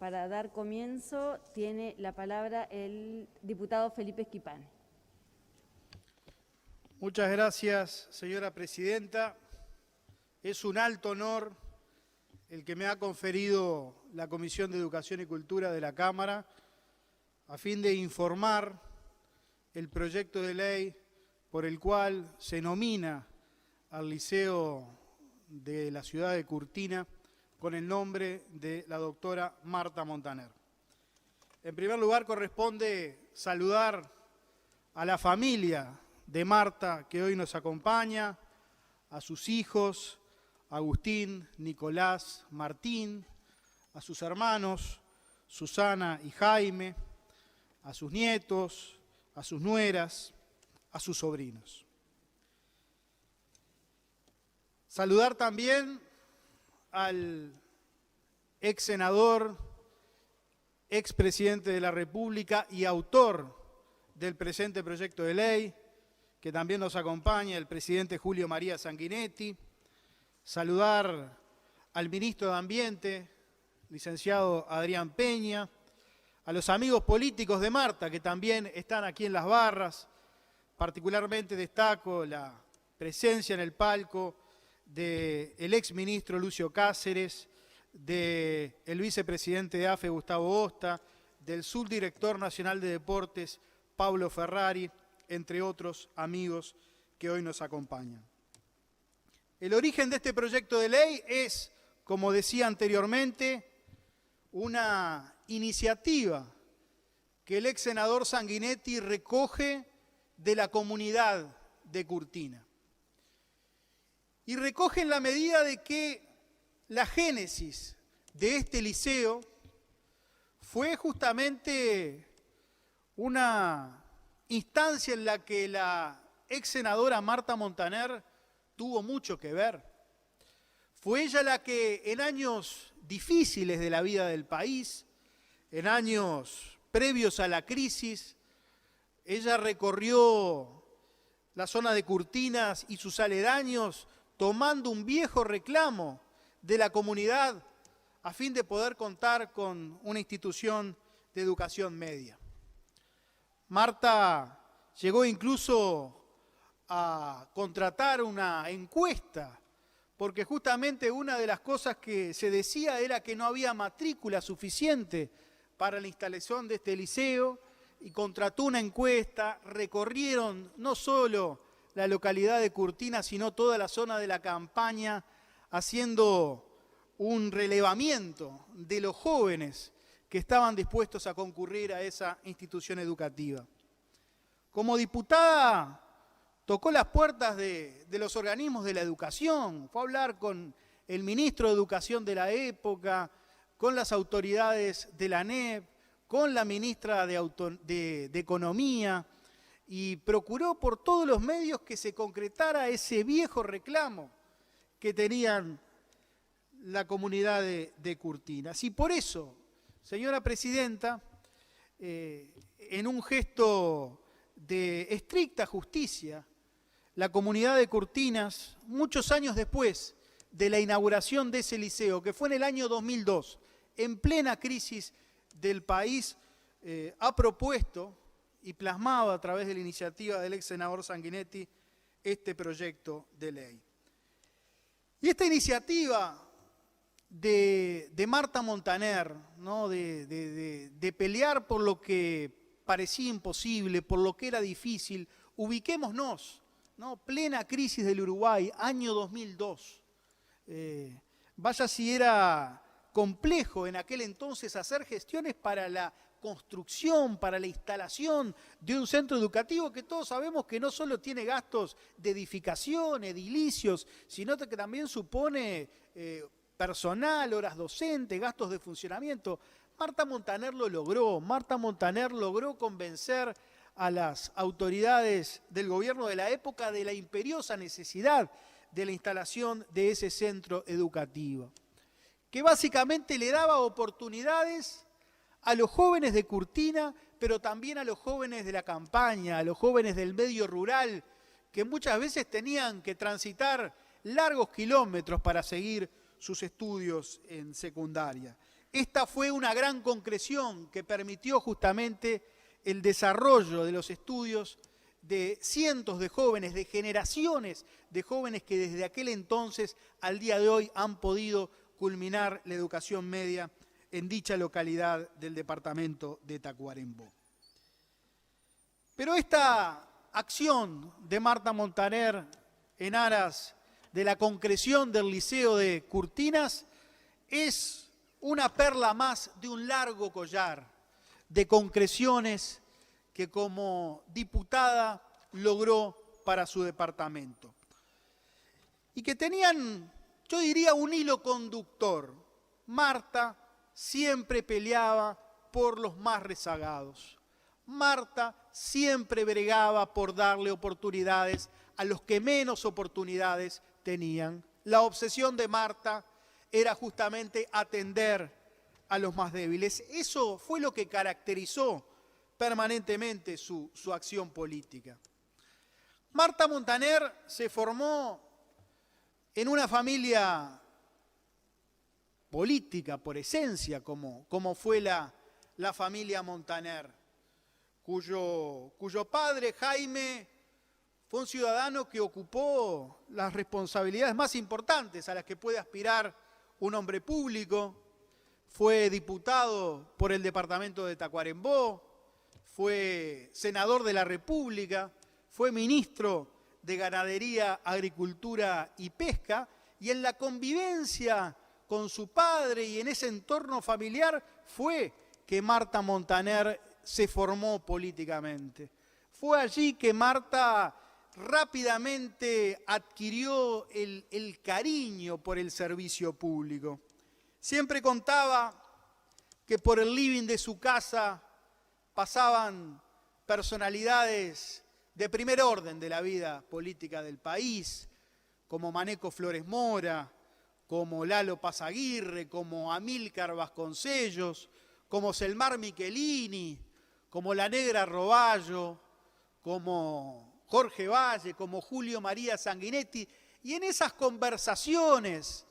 Para dar comienzo, tiene la palabra el diputado Felipe Esquipán. Muchas gracias, señora presidenta. Es un alto honor el que me ha conferido la Comisión de Educación y Cultura de la Cámara a fin de informar el proyecto de ley por el cual se nomina al Liceo de la ciudad de Curtina con el nombre de la doctora Marta Montaner. En primer lugar, corresponde saludar a la familia de Marta que hoy nos acompaña, a sus hijos, Agustín, Nicolás, Martín, a sus hermanos, Susana y Jaime, a sus nietos, a sus nueras, a sus sobrinos. Saludar también al ex senador, ex presidente de la República y autor del presente proyecto de ley, que también nos acompaña, el presidente Julio María Sanguinetti. Saludar al ministro de Ambiente, licenciado Adrián Peña, a los amigos políticos de Marta, que también están aquí en las barras. Particularmente destaco la presencia en el palco del exministro Lucio Cáceres, del vicepresidente de AFE, Gustavo Osta, del subdirector nacional de deportes, Pablo Ferrari, entre otros amigos que hoy nos acompañan. El origen de este proyecto de ley es, como decía anteriormente, una iniciativa que el ex senador Sanguinetti recoge de la comunidad de Curtina. Y recoge en la medida de que la génesis de este liceo fue justamente una instancia en la que la ex senadora Marta Montaner tuvo mucho que ver. Fue ella la que en años difíciles de la vida del país, en años previos a la crisis, ella recorrió la zona de Curtinas y sus aledaños tomando un viejo reclamo de la comunidad a fin de poder contar con una institución de educación media. Marta llegó incluso a contratar una encuesta, porque justamente una de las cosas que se decía era que no había matrícula suficiente para la instalación de este liceo, y contrató una encuesta. Recorrieron no solo la localidad de Curtina, sino toda la zona de la Campaña, haciendo un relevamiento de los jóvenes que estaban dispuestos a concurrir a esa institución educativa. Como diputada, tocó las puertas de los organismos de la educación, fue a hablar con el ministro de Educación de la época, con las autoridades de la ANEP, con la ministra de Economía, y procuró por todos los medios que se concretara ese viejo reclamo que tenían la comunidad de Curtinas. Y por eso, señora presidenta, en un gesto de estricta justicia, la comunidad de Curtinas, muchos años después de la inauguración de ese liceo, que fue en el año 2002, en plena crisis del país, ha propuesto y plasmado a través de la iniciativa del ex senador Sanguinetti este proyecto de ley. Y esta iniciativa de Marta Montaner, ¿no? de pelear por lo que parecía imposible, por lo que era difícil, ubiquémonos, ¿no? Plena crisis del Uruguay, año 2002. Vaya si era complejo en aquel entonces hacer gestiones para la construcción, para la instalación de un centro educativo que todos sabemos que no solo tiene gastos de edificación, edilicios, sino que también supone personal, horas docentes, gastos de funcionamiento. Marta Montaner lo logró. Marta Montaner logró convencer a las autoridades del gobierno de la época de la imperiosa necesidad de la instalación de ese centro educativo, que básicamente le daba oportunidades a los jóvenes de Curtina, pero también a los jóvenes de la Campaña, a los jóvenes del medio rural, que muchas veces tenían que transitar largos kilómetros para seguir sus estudios en secundaria. esta fue una gran concreción que permitió justamente el desarrollo de los estudios de cientos de jóvenes, de generaciones de jóvenes que desde aquel entonces al día de hoy han podido culminar la educación media en dicha localidad del departamento de Tacuarembó. Pero esta acción de Marta Montaner en aras de la concreción del Liceo de Curtinas es una perla más de un largo collar de concreciones que como diputada logró para su departamento. Y que tenían, yo diría, un hilo conductor. Marta siempre peleaba por los más rezagados. Marta siempre bregaba por darle oportunidades a los que menos oportunidades tenían. La obsesión de Marta era justamente atender a los más débiles. Eso fue lo que caracterizó permanentemente su acción política. Marta Montaner se formó en una familia política por esencia, como fue la familia Montaner, cuyo padre, Jaime, fue un ciudadano que ocupó las responsabilidades más importantes a las que puede aspirar un hombre público. Fue diputado por el departamento de Tacuarembó, fue senador de la República, fue ministro de Ganadería, Agricultura y Pesca, y en la convivencia con su padre y en ese entorno familiar fue que Marta Montaner se formó políticamente. Fue allí que Marta rápidamente adquirió el cariño por el servicio público. Siempre contaba que por el living de su casa pasaban personalidades de primer orden de la vida política del país, como Maneco Flores Mora, como Lalo Pazaguirre, como Amílcar Vasconcellos, como Selmar Michelini, como la Negra Roballo, como Jorge Valle, como Julio María Sanguinetti. Y en esas conversaciones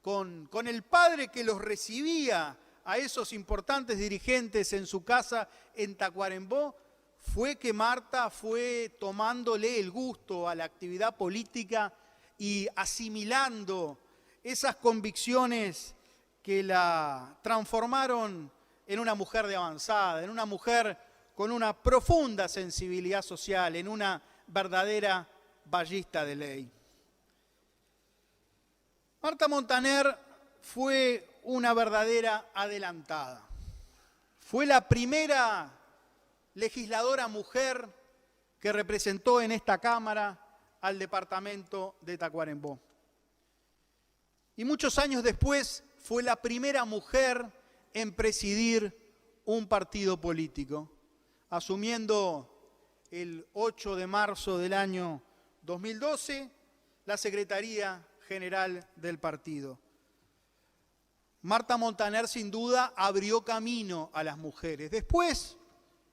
con el padre que los recibía a esos importantes dirigentes en su casa en Tacuarembó, fue que Marta fue tomándole el gusto a la actividad política y asimilando esas convicciones que la transformaron en una mujer de avanzada, en una mujer con una profunda sensibilidad social, en una verdadera ballista de ley. Marta Montaner fue una verdadera adelantada. Fue la primera legisladora mujer que representó en esta Cámara al departamento de Tacuarembó. Y muchos años después fue la primera mujer en presidir un partido político, asumiendo el 8 de marzo del año 2012 la Secretaría General del partido. Marta Montaner sin duda abrió camino a las mujeres. Después,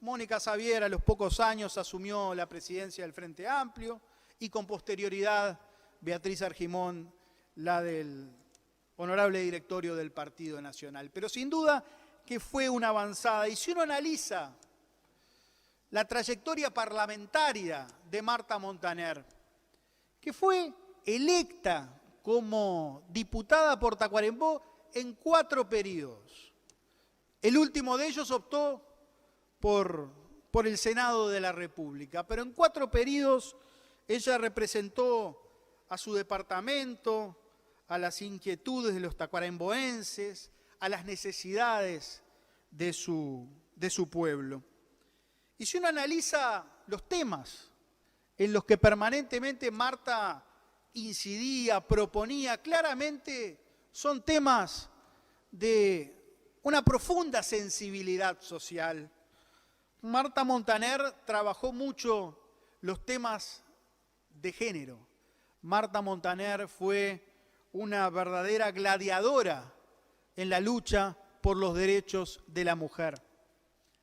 Mónica Xavier a los pocos años asumió la presidencia del Frente Amplio y con posterioridad Beatriz Argimón la del honorable directorio del Partido Nacional. Pero sin duda que fue una avanzada. Y si uno analiza la trayectoria parlamentaria de Marta Montaner, que fue electa como diputada por Tacuarembó en 4 periodos. El último de ellos optó por el Senado de la República, pero en 4 periodos ella representó a su departamento, a las inquietudes de los tacuaremboenses, a las necesidades de su pueblo. Y si uno analiza los temas en los que permanentemente Marta incidía, proponía, claramente son temas de una profunda sensibilidad social. Marta Montaner trabajó mucho los temas de género. Marta Montaner fue una verdadera gladiadora en la lucha por los derechos de la mujer.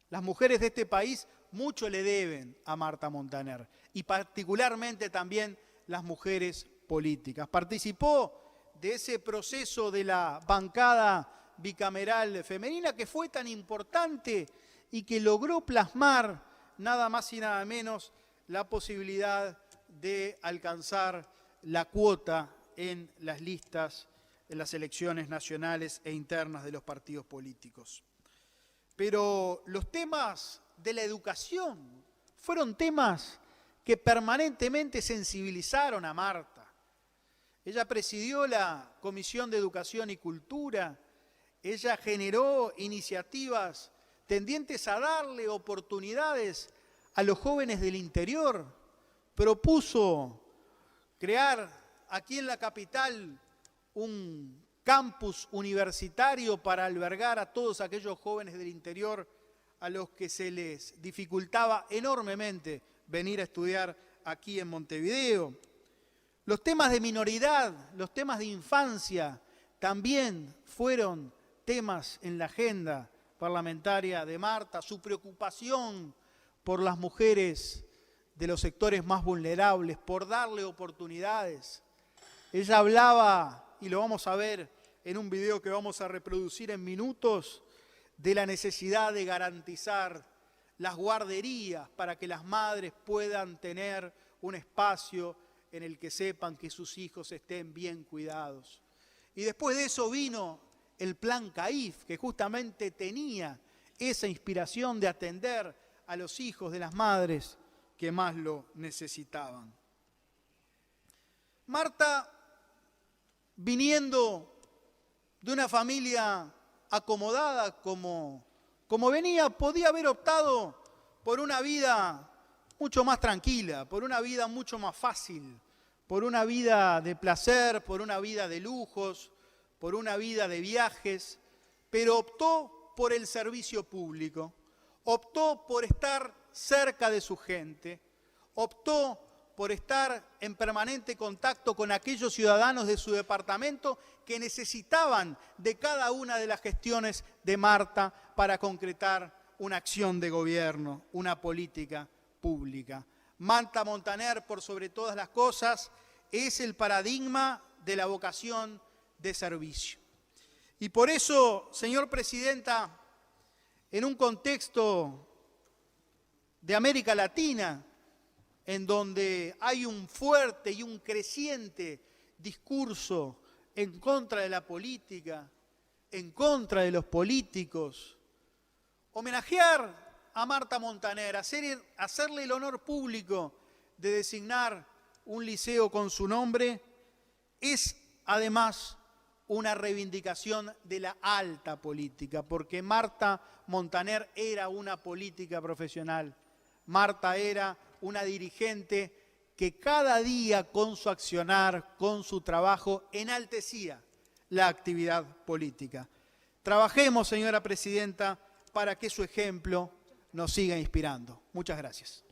Las mujeres de este país mucho le deben a Marta Montaner y particularmente también las mujeres políticas. Participó de ese proceso de la bancada bicameral femenina que fue tan importante y que logró plasmar nada más y nada menos la posibilidad de alcanzar la cuota en las listas, en las elecciones nacionales e internas de los partidos políticos. Pero los temas de la educación fueron temas que permanentemente sensibilizaron a Marta. Ella presidió la Comisión de Educación y Cultura, ella generó iniciativas tendientes a darle oportunidades a los jóvenes del interior, propuso crear aquí en la capital un campus universitario para albergar a todos aquellos jóvenes del interior a los que se les dificultaba enormemente venir a estudiar aquí en Montevideo. Los temas de minoridad, los temas de infancia también fueron temas en la agenda parlamentaria de Marta, su preocupación por las mujeres de los sectores más vulnerables, por darle oportunidades. Ella hablaba, y lo vamos a ver en un video que vamos a reproducir en minutos, de la necesidad de garantizar las guarderías para que las madres puedan tener un espacio en el que sepan que sus hijos estén bien cuidados. Y después de eso vino el plan CAIF, que justamente tenía esa inspiración de atender a los hijos de las madres que más lo necesitaban. Marta, viniendo de una familia acomodada como venía, podía haber optado por una vida mucho más tranquila, por una vida mucho más fácil, por una vida de placer, por una vida de lujos, por una vida de viajes, pero optó por el servicio público, optó por estar cerca de su gente, optó por estar en permanente contacto con aquellos ciudadanos de su departamento que necesitaban de cada una de las gestiones de Marta para concretar una acción de gobierno, una política pública. Marta Montaner, por sobre todas las cosas, es el paradigma de la vocación de servicio. Y por eso, señor Presidenta, en un contexto de América Latina, en donde hay un fuerte y un creciente discurso en contra de la política, en contra de los políticos, homenajear a Marta Montaner, hacerle el honor público de designar un liceo con su nombre, es además una reivindicación de la alta política, porque Marta Montaner era una política profesional. Marta era una dirigente que cada día con su accionar, con su trabajo, enaltecía la actividad política. Trabajemos, señora Presidenta, para que su ejemplo nos siga inspirando. Muchas gracias.